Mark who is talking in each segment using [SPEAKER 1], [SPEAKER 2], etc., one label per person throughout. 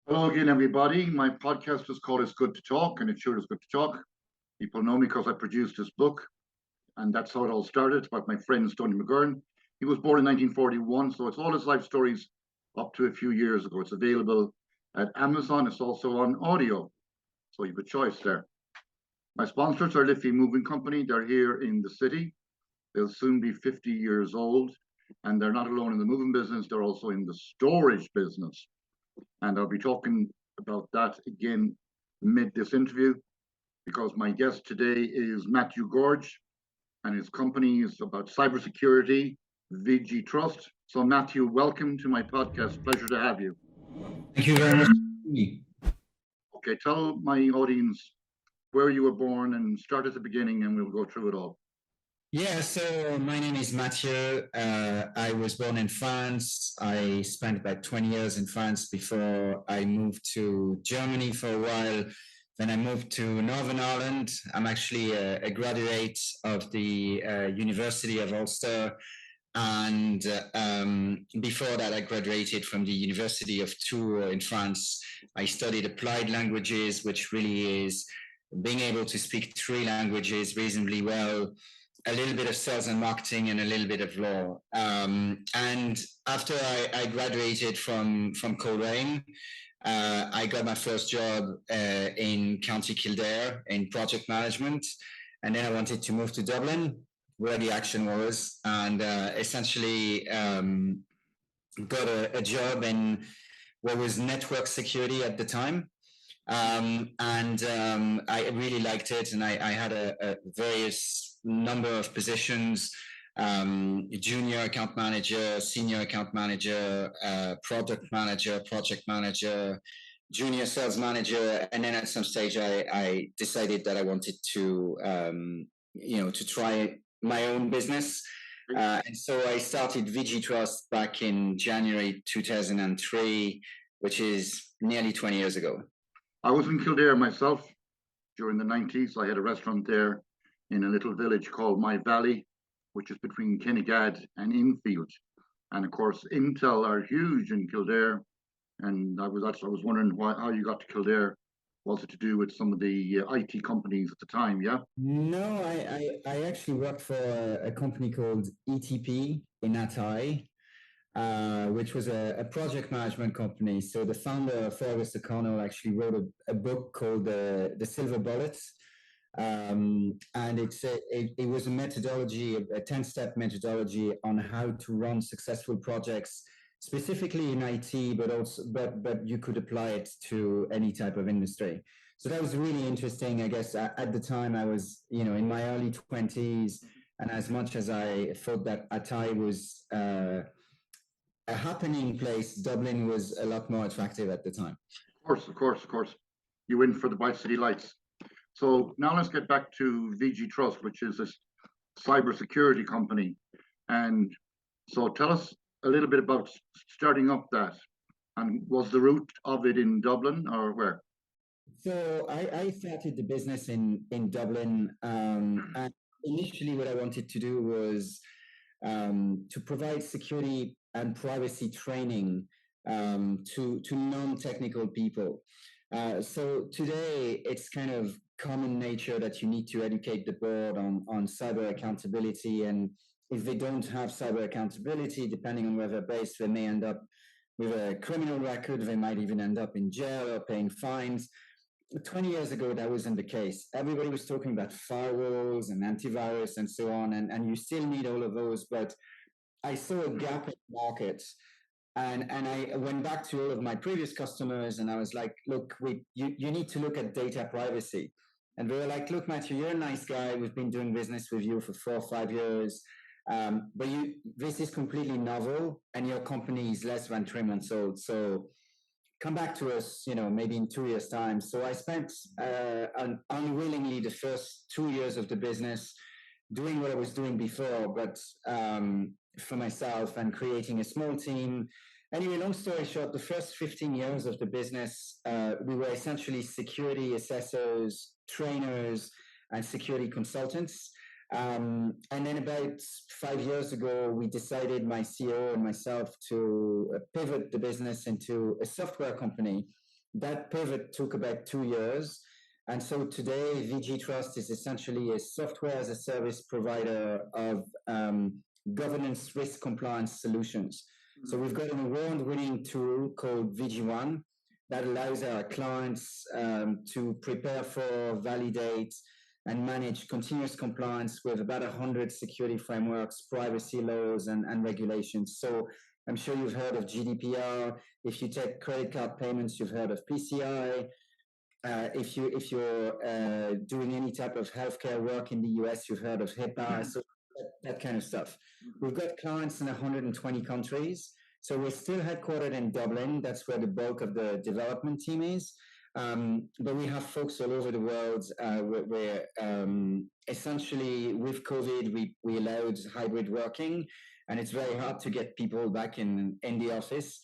[SPEAKER 1] Hello again, everybody. My podcast is called It's Good to Talk, and it sure is good to talk. People know me because I produced this book, and that's how it all started. It's about my friend, Tony McGurn. He was born in 1941, so it's all his life stories up to a few years ago. It's available at Amazon. It's also on audio, so you have a choice there. My sponsors are Liffey Moving Company. They're here in the city. They'll soon be 50 years old, and they're not alone in the moving business. They're also in the storage business. And I'll be talking about that again mid this interview because my guest today is Mathieu Gorge and his company is about cybersecurity, Vigitrust. So, Mathieu, welcome to my podcast. Pleasure to have you.
[SPEAKER 2] Thank you very much.
[SPEAKER 1] Okay, tell my audience where you were born and start at the beginning and we'll go through it all.
[SPEAKER 2] Yeah, so my name is Mathieu. I was born in France. I spent about 20 years in France before I moved to Germany for a while. Then I moved to Northern Ireland. I'm actually a graduate of the University of Ulster. And before that, I graduated from the University of Tours in France. I studied applied languages, which really is being able to speak three languages reasonably well, a little bit of sales and marketing, and a little bit of law. And after I graduated from Coleraine, I got my first job in County Kildare in project management. And then I wanted to move to Dublin, where the action was, and essentially got a job in what was network security at the time. I really liked it, and I had a various number of positions: junior account manager, senior account manager, product manager, project manager, junior sales manager, and then at some stage I decided that I wanted to to try my own business. And so I started Vigitrust back in January 2003, which is nearly 20 years ago.
[SPEAKER 1] I was in Kildare myself during the 90s. I had a restaurant there in a little village called My Valley, which is between Kinnegad and Infield. And of course, Intel are huge in Kildare. And I was wondering how you got to Kildare. Was it to do with some of the IT companies at the time? Yeah.
[SPEAKER 2] No, I actually worked for a company called ETP in Atay, which was a project management company. So the founder, Fergus O'Connell, actually wrote a book called The Silver Bullet. And it was a methodology, a 10-step methodology on how to run successful projects, specifically in IT, but you could apply it to any type of industry. So that was really interesting. I guess at the time I was, in my early 20s, and as much as I thought that Atay was a happening place, Dublin was a lot more attractive at the time.
[SPEAKER 1] Of course. You win for the White City Lights. So now let's get back to Vigitrust, which is a cybersecurity company. And so tell us a little bit about starting up that. And was the root of it in Dublin or where?
[SPEAKER 2] So I started the business in Dublin. And initially what I wanted to do was to provide security and privacy training to non-technical people. So today it's kind of common nature that you need to educate the board on cyber accountability, and if they don't have cyber accountability, depending on where they're based, they may end up with a criminal record. They might even end up in jail or paying fines. 20 years ago, that wasn't the case. Everybody was talking about firewalls and antivirus and so on, and you still need all of those, but I saw a gap in the market. And I went back to all of my previous customers and I was like, look, you need to look at data privacy. And they were like, look, Mathieu, you're a nice guy. We've been doing business with you for 4 or 5 years. But this is completely novel and your company is less than 3 months old. So come back to us, maybe in 2 years' time. So I spent unwillingly the first 2 years of the business doing what I was doing before, but for myself, and creating a small team. Anyway, long story short, the first 15 years of the business, we were essentially security assessors, trainers, and security consultants. And then about 5 years ago, we decided, my CEO and myself, to pivot the business into a software company. that pivot took about 2 years. And so today, Vigitrust is essentially a software as a service provider of governance risk compliance solutions. So we've got an award-winning tool called VG1 that allows our clients to prepare for, validate, and manage continuous compliance with about 100 security frameworks, privacy laws, and regulations. So I'm sure you've heard of GDPR. If you take credit card payments, you've heard of PCI. If you're doing any type of healthcare work in the US, you've heard of HIPAA. So that kind of stuff. We've got clients in 120 countries. So we're still headquartered in Dublin. That's where the bulk of the development team is. But we have folks all over the world where essentially with COVID, we allowed hybrid working, and it's very hard to get people back in the office.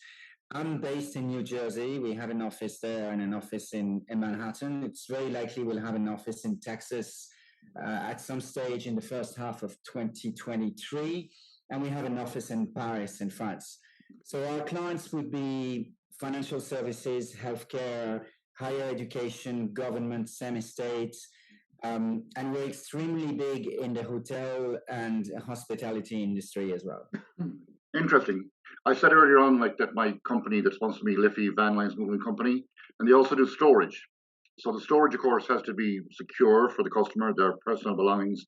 [SPEAKER 2] I'm based in New Jersey. We have an office there and an office in Manhattan. It's very likely we'll have an office in Texas at some stage in the first half of 2023. And we have an office in Paris, in France. So our clients would be financial services, healthcare, higher education, government, semi-state, and we're extremely big in the hotel and hospitality industry as well.
[SPEAKER 1] Interesting. I said earlier on, like that my company that sponsors me, Liffey Van Lines Moving Company, and they also do storage. So the storage, of course, has to be secure for the customer, their personal belongings,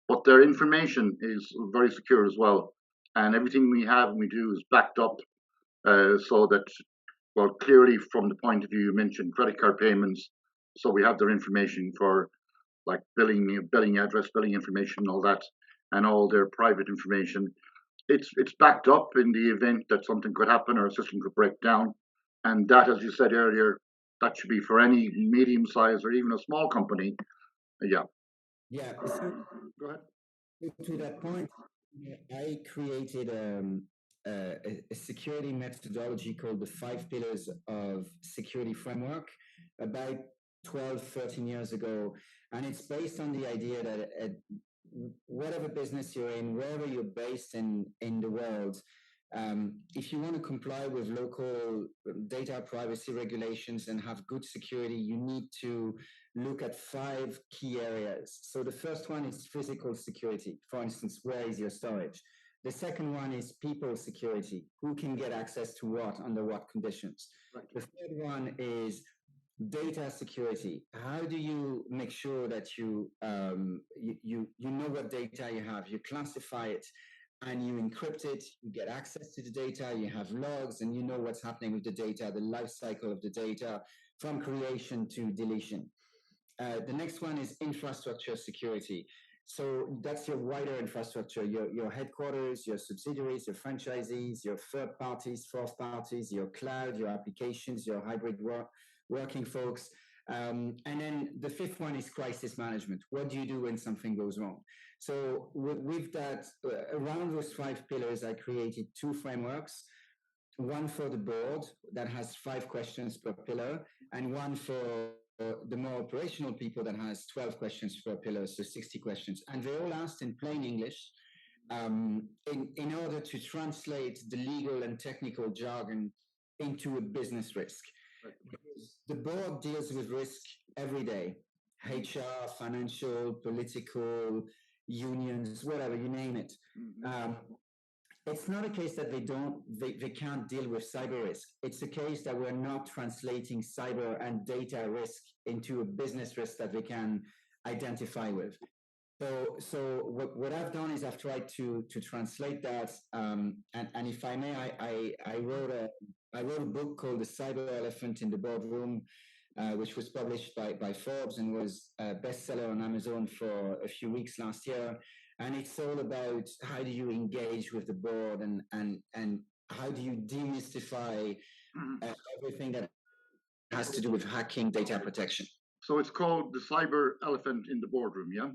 [SPEAKER 1] but their information is very secure as well. And everything we have and we do is backed up so that, well, clearly from the point of view you mentioned, credit card payments. So we have their information for like billing address, billing information, all that, and all their private information. It's backed up in the event that something could happen or a system could break down. And that, as you said earlier, that should be for any medium-sized or even a small company. Yeah.
[SPEAKER 2] Yeah. So,
[SPEAKER 1] go ahead.
[SPEAKER 2] To that point, I created a security methodology called the 5 Pillars of Security Framework about 12, 13 years ago. And it's based on the idea that whatever business you're in, wherever you're based in the world, if you want to comply with local data privacy regulations and have good security, you need to look at 5 key areas. So the first one is physical security. For instance, where is your storage? The second one is people security. Who can get access to what, under what conditions? Right. The third one is data security. How do you make sure that you know what data you have? You classify it and you encrypt it. You get access to the data. You have logs, and you know what's happening with the data, the life cycle of the data from creation to deletion. The next one is infrastructure security. So that's your wider infrastructure, your headquarters, your subsidiaries, your franchisees, your third parties, fourth parties, your cloud, your applications, your hybrid working folks. And then the fifth one is crisis management. What do you do when something goes wrong? So with that, around those 5 pillars, I created 2 frameworks. One for the board that has 5 questions per pillar, and one for the more operational people that has 12 questions per pillar, so 60 questions. And they all asked in plain English in order to translate the legal and technical jargon into a business risk. Right. Because the board deals with risk every day, HR, financial, political, unions, whatever, you name it. It's not a case that they can't deal with cyber risk. It's a case that we're not translating cyber and data risk into a business risk that they can identify with. So what I've done is I've tried to translate that. And if I may, I wrote a book called The Cyber Elephant in the Boardroom, which was published by Forbes and was a bestseller on Amazon for a few weeks last year. And it's all about how do you engage with the board and how do you demystify everything that has to do with hacking, data protection.
[SPEAKER 1] So it's called The Cyber Elephant in the Boardroom, yeah?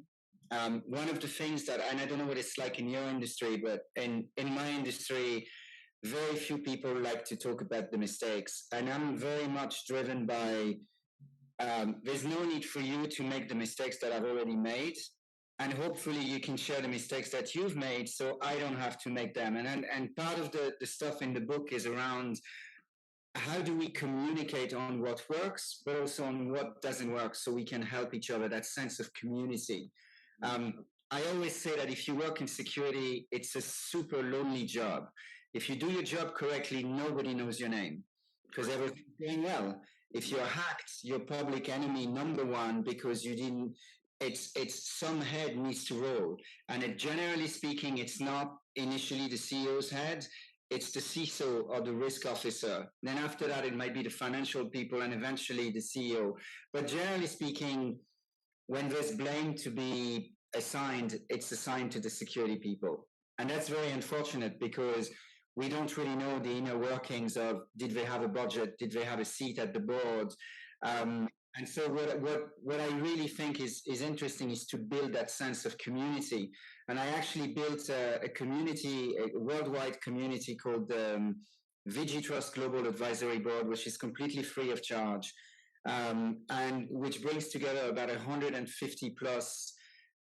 [SPEAKER 2] One of the things that, and I don't know what it's like in your industry, but in my industry, very few people like to talk about the mistakes. And I'm very much driven by, there's no need for you to make the mistakes that I've already made. And hopefully you can share the mistakes that you've made so I don't have to make them. And part of the stuff in the book is around how do we communicate on what works, but also on what doesn't work, so we can help each other, that sense of community. I always say that if you work in security, it's a super lonely job. If you do your job correctly, nobody knows your name because everything's going well. If you're hacked, you're public enemy number one because you didn't. It's some head needs to roll, and generally speaking, it's not initially the CEO's head. It's the CISO or the risk officer. Then after that, it might be the financial people, and eventually the CEO. But generally speaking, when there's blame to be assigned, it's assigned to the security people. And that's very unfortunate because we don't really know the inner workings of, did they have a budget? Did they have a seat at the board? And so what I really think is interesting is to build that sense of community. And I actually built a community, a worldwide community called Vigitrust Global Advisory Board, which is completely free of charge. And which brings together about 150 plus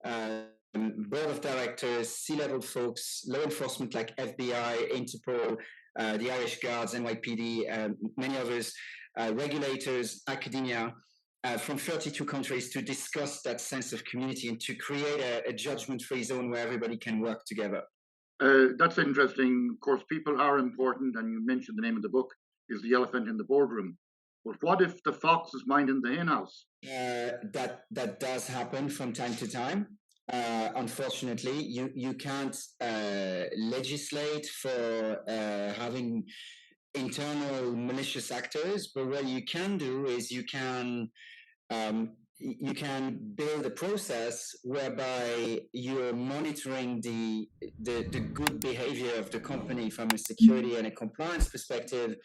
[SPEAKER 2] board of directors, C-level folks, law enforcement like FBI, Interpol, the Irish Guards, NYPD, many others, regulators, academia, from 32 countries to discuss that sense of community and to create a judgment-free zone where everybody can work together.
[SPEAKER 1] That's interesting. Of course, people are important, and you mentioned the name of the book is The Elephant in the Boardroom. But what if the fox is minding the henhouse?
[SPEAKER 2] That does happen from time to time. Unfortunately, you can't legislate for having internal malicious actors, but what you can do is you can build a process whereby you're monitoring the good behavior of the company from a security and a compliance perspective,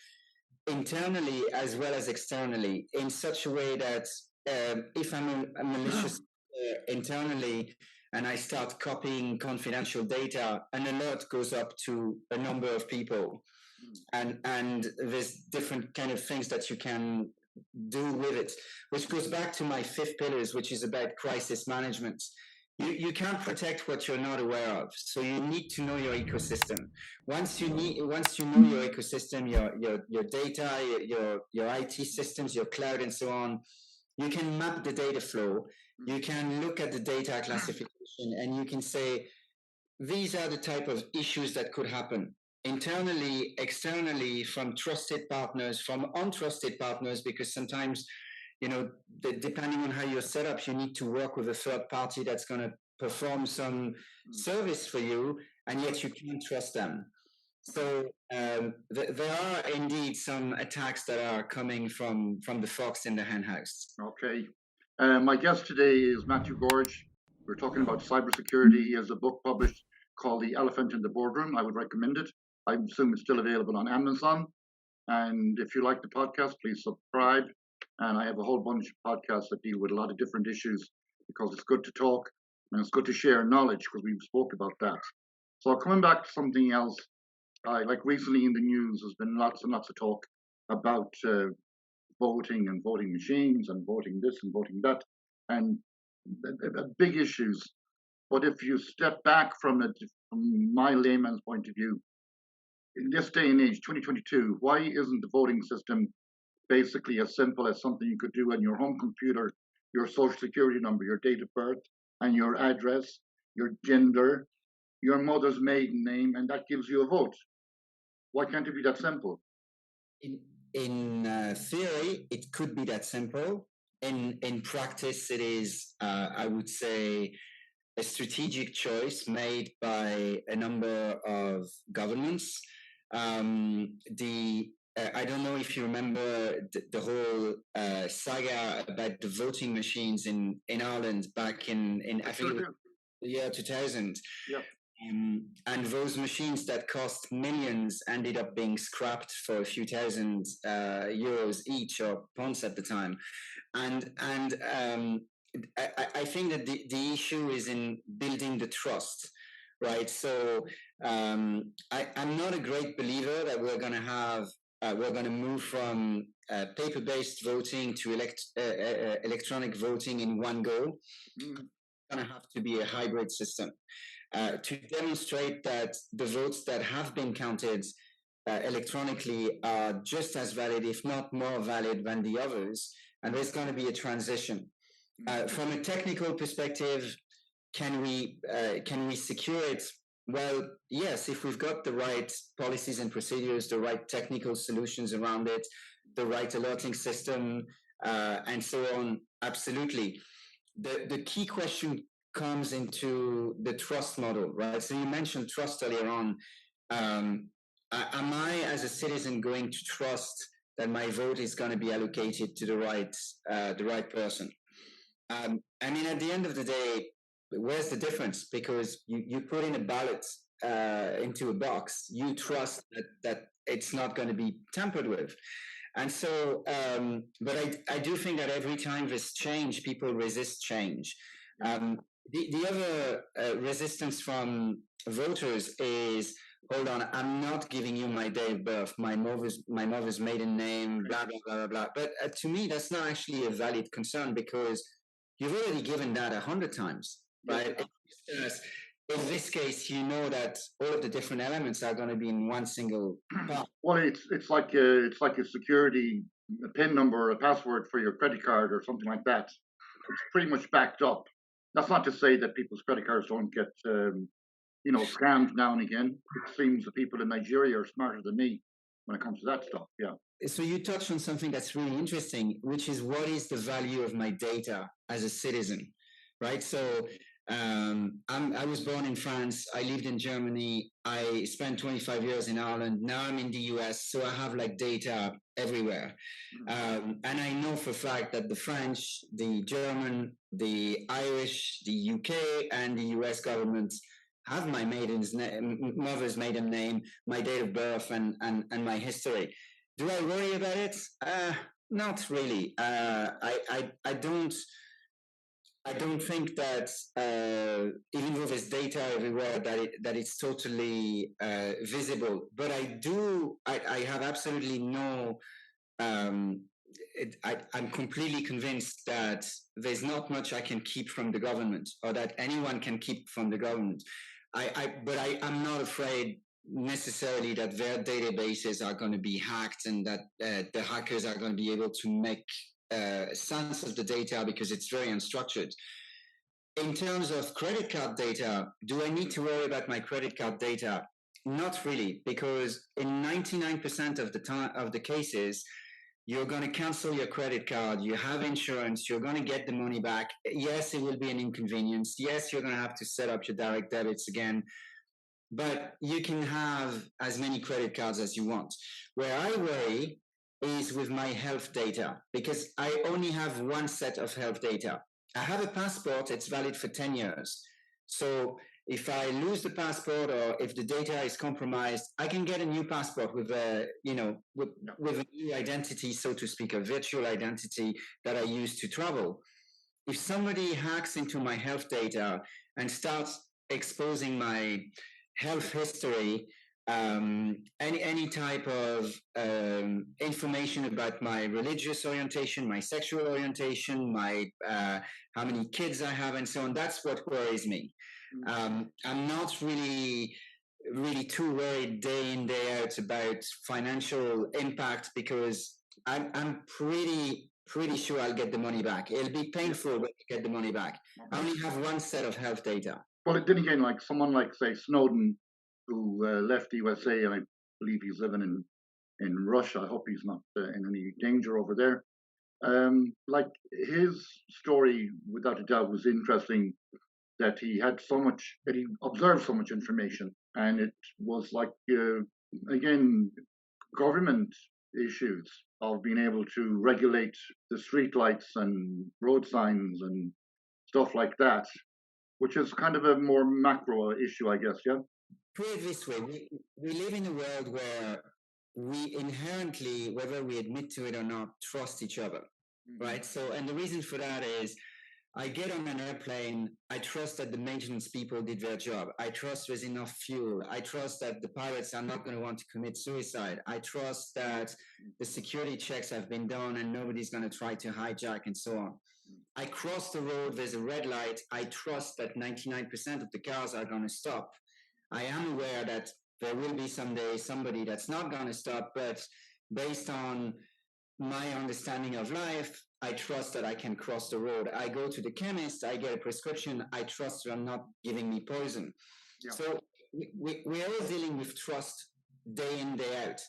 [SPEAKER 2] internally as well as externally, in such a way that if I'm a malicious internally and I start copying confidential data, an alert goes up to a number of people, and there's different kind of things that you can do with it, which goes back to my 5th pillars, which is about crisis management. You can't protect what you're not aware of, so you need to know your ecosystem. Once you know your ecosystem, your data, your IT systems, your cloud, and so on, you can map the data flow. You can look at the data classification, and you can say these are the type of issues that could happen internally, externally, from trusted partners, from untrusted partners, because sometimes, depending on how you're set up, you need to work with a third party that's going to perform some service for you, and yet you can't trust them. So there are indeed some attacks that are coming from the fox in the henhouse.
[SPEAKER 1] Okay. My guest today is Mathieu Gorge. We're talking about cybersecurity. He has a book published called The Elephant in the Boardroom. I would recommend it. I assume it's still available on Amazon. And if you like the podcast, please subscribe. And I have a whole bunch of podcasts that deal with a lot of different issues because it's good to talk and it's good to share knowledge because we've spoke about that. So coming back to something else, like recently in the news, there's been lots and lots of talk about voting and voting machines and voting this and voting that, and big issues. But if you step back from it, from my layman's point of view, in this day and age, 2022, why isn't the voting system basically as simple as something you could do on your home computer, your social security number, your date of birth, and your address, your gender, your mother's maiden name, and that gives you a vote? Why can't it be that simple?
[SPEAKER 2] In theory, it could be that simple. In practice, it is, I would say, a strategic choice made by a number of governments. I don't know if you remember the whole saga about the voting machines in Ireland back in I think it was the year 2000.
[SPEAKER 1] Yeah.
[SPEAKER 2] And those machines that cost millions ended up being scrapped for a few thousand euros each, or pounds at the time. And I think that the issue is in building the trust, right? So I'm not a great believer that we're going to move from paper-based voting to electronic voting in one go. It's going to have to be a hybrid system. To demonstrate that the votes that have been counted electronically are just as valid, if not more valid than the others. And there's going to be a transition. From a technical perspective, can we secure it? Well, yes, if we've got the right policies and procedures, the right technical solutions around it, the right alerting system, and so on, absolutely. The key question comes into the trust model, right? So you mentioned trust earlier on. Am I, as a citizen, going to trust that my vote is going to be allocated to the right person? I mean, at the end of the day, where's the difference? Because you put in a ballot into a box, you trust that it's not going to be tampered with. And so, but I do think that every time there's change, people resist change. The other resistance from voters is, hold on, I'm not giving you my day of birth, my mother's maiden name, blah, blah, blah, blah, blah. But to me, that's not actually a valid concern because you've already given that 100 times, right? In this case, you know that all of the different elements are going to be in one single part.
[SPEAKER 1] Well, it's like a security a PIN number, a password for your credit card or something like that. It's pretty much backed up. That's not to say that people's credit cards don't get scammed now and again. It seems the people in Nigeria are smarter than me when it comes to that stuff. Yeah.
[SPEAKER 2] So you touched on something that's really interesting, which is what is the value of my data as a citizen, right? So I was born in France. I lived in Germany. I spent 25 years in Ireland. Now I'm in the US. So I have like data everywhere. And I know for a fact that the French, the German, the Irish, the UK, and the US governments have my mother's maiden name, my date of birth, and my history. Do I worry about it? Not really. I don't think that even though there's data everywhere that it's totally visible. But I have absolutely no. I'm completely convinced that there's not much I can keep from the government, or that anyone can keep from the government. But I'm not afraid necessarily that their databases are going to be hacked and that the hackers are going to be able to make sense of the data because it's very unstructured. In terms of credit card data, do I need to worry about my credit card data? Not really, because in 99% of the cases, you're going to cancel your credit card, you have insurance, you're going to get the money back. Yes, it will be an inconvenience. Yes, you're going to have to set up your direct debits again. But you can have as many credit cards as you want. Where I worry is with my health data, because I only have one set of health data. I have a passport, it's valid for 10 years. So if I lose the passport or if the data is compromised, I can get a new passport with a new identity, so to speak, a virtual identity that I use to travel. If somebody hacks into my health data and starts exposing my health history, any type of information about my religious orientation, my sexual orientation, my how many kids I have, and so on. That's what worries me. I'm not really too worried day in, day out about financial impact because I'm pretty sure I'll get the money back. It'll be painful, but I'll get the money back. I only have one set of health data.
[SPEAKER 1] Well, then again, like someone like, say, Snowden, who left the USA, and I believe he's living in Russia. I hope he's not in any danger over there. Like his story, without a doubt, was interesting. That he had that he observed so much information, and it was like again, government issues of being able to regulate the street lights and road signs and stuff like that, which is kind of a more macro issue, I guess. Yeah.
[SPEAKER 2] Put it this way: we live in a world where we inherently, whether we admit to it or not, trust each other, right? So, and the reason for that is, I get on an airplane, I trust that the maintenance people did their job. I trust there's enough fuel. I trust that the pilots are not going to want to commit suicide. I trust that the security checks have been done and nobody's going to try to hijack and so on. I cross the road, there's a red light. I trust that 99% of the cars are going to stop. I am aware that There will be someday somebody that's not going to stop, but based on my understanding of life, I trust that I can cross the road. I go to the chemist, I get a prescription, I trust they're not giving me poison. Yeah. So we're all dealing with trust day in, day out.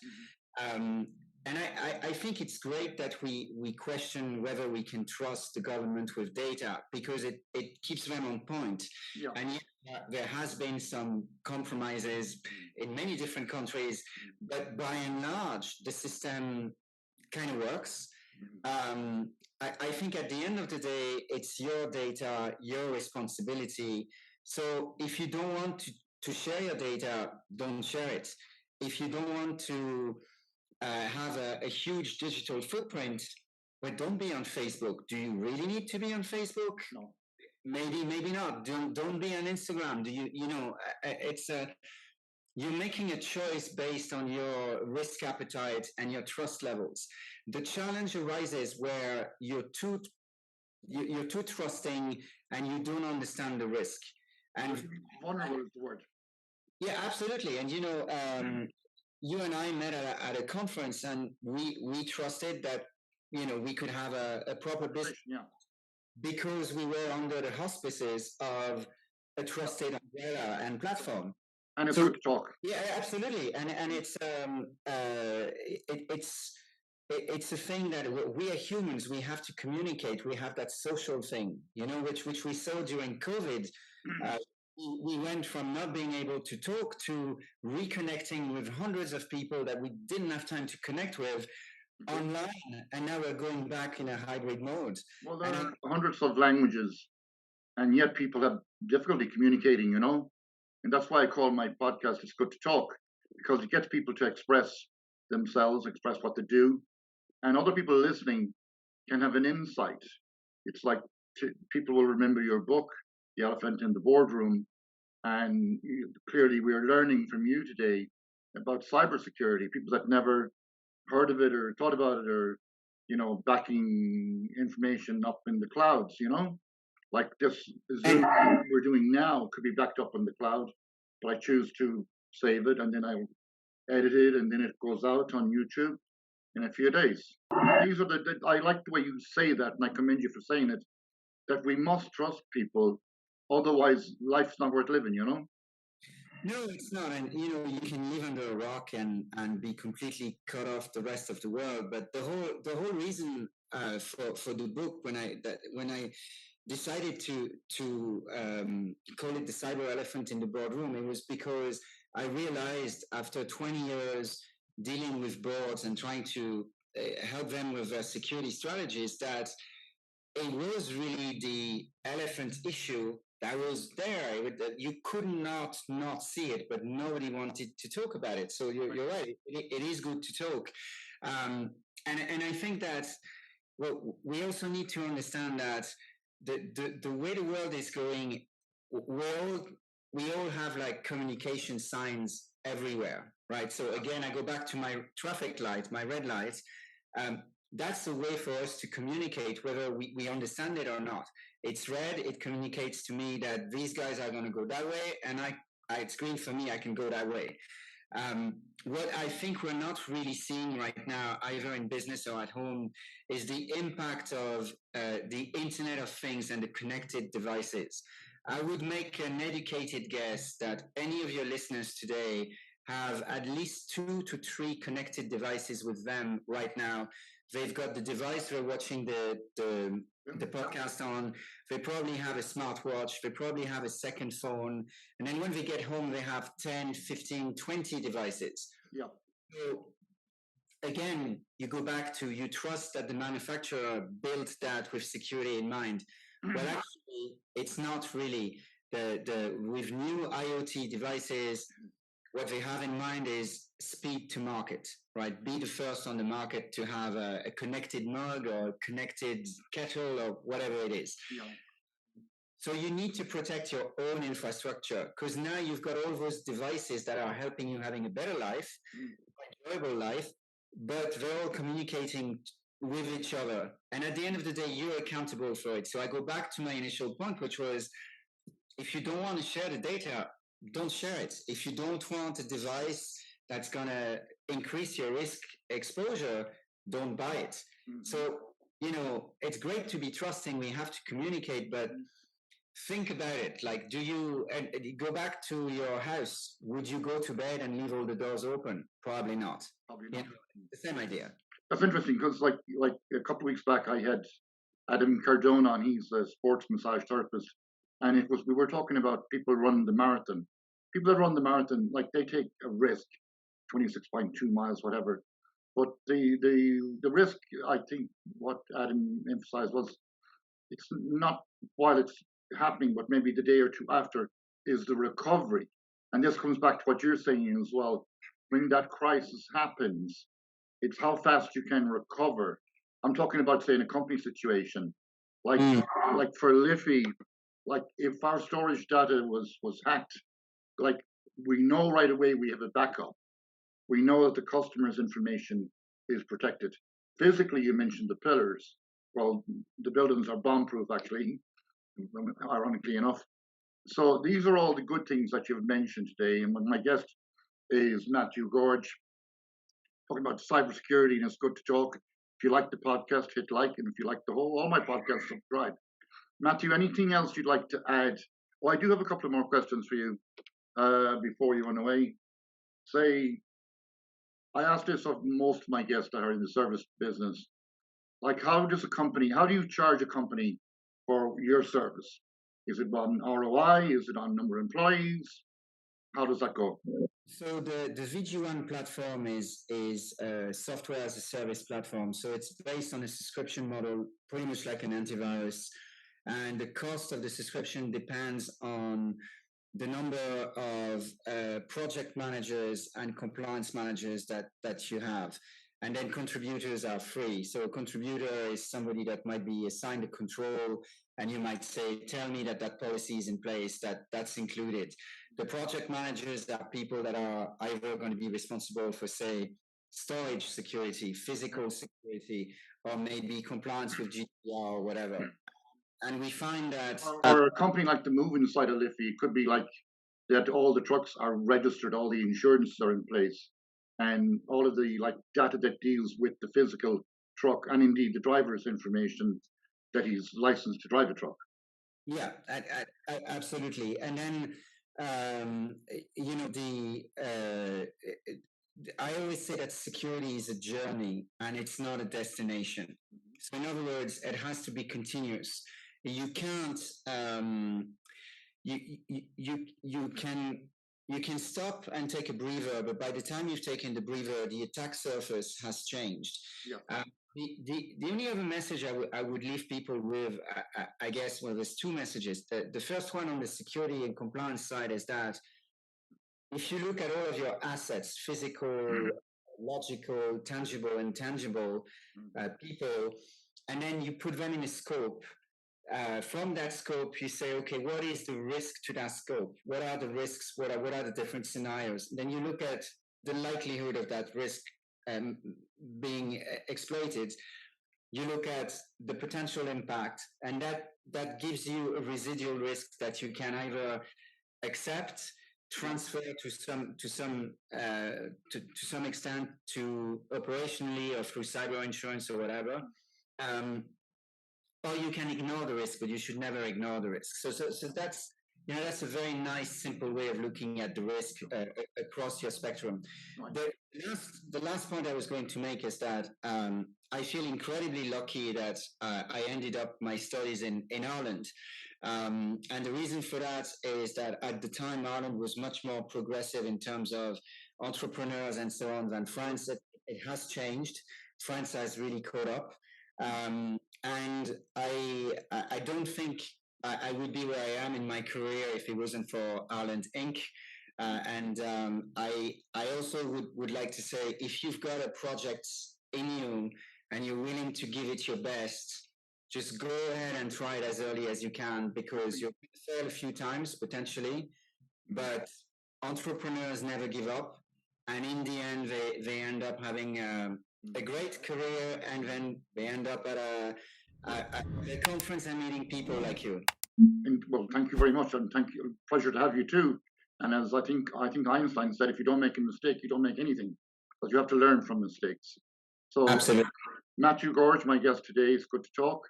[SPEAKER 2] And I think it's great that we question whether we can trust the government with data, because it keeps them on point. Yeah. And yet, there has been some compromises in many different countries, but by and large, the system kind of works. I think at the end of the day, it's your data, your responsibility. So if you don't want to share your data, don't share it. If you don't want to have a huge digital footprint, but don't be on Facebook. Do you really need to be on Facebook?
[SPEAKER 1] No.
[SPEAKER 2] Maybe not. Don't be on Instagram. Do you know? It's you're making a choice based on your risk appetite and your trust levels. The challenge arises where you're too trusting and you don't understand the risk. And
[SPEAKER 1] vulnerable is the word.
[SPEAKER 2] Yeah, absolutely. And you and I met at a conference, and we trusted that we could have a proper business, because we were under the auspices of a trusted umbrella and platform.
[SPEAKER 1] And it's good to talk.
[SPEAKER 2] Yeah, absolutely. And it's a thing that we are humans. We have to communicate. We have that social thing, which we saw during COVID. We went from not being able to talk to reconnecting with hundreds of people that we didn't have time to connect with online, and now we're going back in a hybrid mode.
[SPEAKER 1] Well, there are hundreds of languages, and yet people have difficulty communicating, and that's why I call my podcast It's Good to Talk, because it gets people to express themselves, express what they do, and other people listening can have an insight. It's like people will remember your book, The Elephant in the Boardroom, and clearly we are learning from you today about cybersecurity. People that never heard of it or thought about it, or backing information up in the clouds, like this Zoom we're doing now could be backed up in the cloud, but I choose to save it and then I edit it and then it goes out on YouTube in a few days. These are I like the way you say that, and I commend you for saying it, that we must trust people, otherwise life's not worth living,
[SPEAKER 2] No, it's not. And you can live under a rock and be completely cut off the rest of the world. But the whole reason for the book, when I decided to call it The Cyber Elephant in the Boardroom, it was because I realized after 20 years dealing with boards and trying to help them with their security strategies, that it was really the elephant issue that was there. You could not see it, but nobody wanted to talk about it. So you're right. It is good to talk. And I think that we also need to understand that the way the world is going, we all have like communication signs everywhere, right? So again, I go back to my traffic light, my red light. That's a way for us to communicate whether we understand it or not. It's red, it communicates to me that these guys are going to go that way, and it's green for me, I can go that way. What I think we're not really seeing right now, either in business or at home, is the impact of the Internet of Things and the connected devices. I would make an educated guess that any of your listeners today have at least 2 to 3 connected devices with them right now. They've got the device they're watching the podcast on. They probably have a smartwatch. They probably have a second phone. And then when they get home, they have 10, 15, 20 devices.
[SPEAKER 1] Yeah.
[SPEAKER 2] So again, you go back to, you trust that the manufacturer built that with security in mind. Well, actually, it's not really. With new IoT devices, what they have in mind is speed to market, right? Be the first on the market to have a connected mug or a connected kettle or whatever it is.
[SPEAKER 1] Yeah.
[SPEAKER 2] So you need to protect your own infrastructure, because now you've got all those devices that are helping you having a better life, a enjoyable life, but they're all communicating with each other. And at the end of the day, you're accountable for it. So I go back to my initial point, which was, if you don't want to share the data, don't share it. If you don't want a device that's going to increase your risk exposure, don't buy it. So, it's great to be trusting. We have to communicate, but think about it. Like, do you go back to your house? Would you go to bed and leave all the doors open? Probably not.
[SPEAKER 1] Probably not.
[SPEAKER 2] The same idea.
[SPEAKER 1] That's interesting because, like a couple of weeks back, I had Adam Cardone on. He's a sports massage therapist, and we were talking about people running the marathon. People that run the marathon, like they take a risk, 26.2 miles, whatever. But the risk, I think, what Adam emphasized was, it's not while it's happening, but maybe the day or two after is the recovery. And this comes back to what you're saying as well. When that crisis happens, it's how fast you can recover. I'm talking about, say, in a company situation, like for Liffey, like if our storage data was hacked, like we know right away we have a backup. We know that the customer's information is protected. Physically, you mentioned the pillars. Well, the buildings are bomb-proof, actually, ironically enough. So these are all the good things that you've mentioned today. And my guest is Mathieu Gorge, talking about cybersecurity, and it's good to talk. If you like the podcast, hit like, and if you like all my podcasts, subscribe. Mathieu, anything else you'd like to add? Well, I do have a couple of more questions for you before you run away. Say, I ask this of most of my guests that are in the service business. Like, how do you charge a company for your service? Is it on ROI? Is it on number of employees? How does that go?
[SPEAKER 2] So the VG1 platform is a software as a service platform. So it's based on a subscription model, pretty much like an antivirus. And the cost of the subscription depends on the number of project managers and compliance managers that you have. And then contributors are free. So a contributor is somebody that might be assigned a control, and you might say, tell me that policy is in place, that's included. The project managers are people that are either going to be responsible for, say, storage security, physical security, or maybe compliance with GDPR or whatever. And we find that...
[SPEAKER 1] Or a company like the moving side of Liffey, it could be like that all the trucks are registered, all the insurances are in place, and all of the data that deals with the physical truck and indeed the driver's information that he's licensed to drive a truck.
[SPEAKER 2] Yeah, absolutely. And then, I always say that security is a journey and it's not a destination. So in other words, it has to be continuous. You can't, you can stop and take a breather, but by the time you've taken the breather, the attack surface has changed.
[SPEAKER 1] Yeah.
[SPEAKER 2] The only other message I would leave people with, I guess, well, there's two messages. The first one on the security and compliance side is that if you look at all of your assets, physical, logical, tangible, intangible people, and then you put them in a scope, from that scope, you say, okay, what is the risk to that scope? What are the risks? What are the different scenarios? Then you look at the likelihood of that risk being exploited. You look at the potential impact, and that gives you a residual risk that you can either accept, transfer to some extent to operationally or through cyber insurance or whatever. Or you can ignore the risk, but you should never ignore the risk. So that's that's a very nice, simple way of looking at the risk across your spectrum. The last point I was going to make is that I feel incredibly lucky that I ended up my studies in Ireland. And the reason for that is that at the time, Ireland was much more progressive in terms of entrepreneurs and so on than France. It has changed. France has really caught up. And I don't think I would be where I am in my career if it wasn't for Ireland Inc. And I also would like to say, if you've got a project in you and you're willing to give it your best, just go ahead and try it as early as you can, because you're going to fail a few times potentially, but entrepreneurs never give up. And in the end, they end up having a great career, and then they end up at a conference and meeting people like you.
[SPEAKER 1] And well, thank you very much, and thank you. Pleasure to have you too. And as I think Einstein said, if you don't make a mistake, you don't make anything, because you have to learn from mistakes. So,
[SPEAKER 2] Absolutely.
[SPEAKER 1] Mathieu Gorge, my guest today, is good to talk.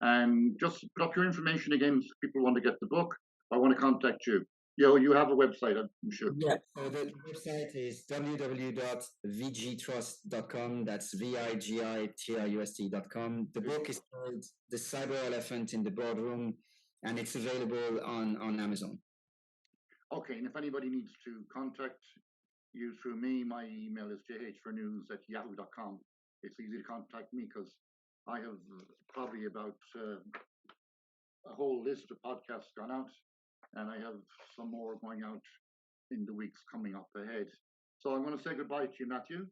[SPEAKER 1] And just put up your information again, if people want to get the book. I want to contact you. You have a website, I'm sure.
[SPEAKER 2] Yeah. So the website is www.vigitrust.com. That's vigitrust.com. The book is called The Cyber Elephant in the Boardroom, and it's available on Amazon.
[SPEAKER 1] Okay, and if anybody needs to contact you through me, my email is jhfornews@yahoo.com. It's easy to contact me because I have probably about a whole list of podcasts gone out, and I have some more going out in the weeks coming up ahead. So I'm going to say goodbye to you, Mathieu.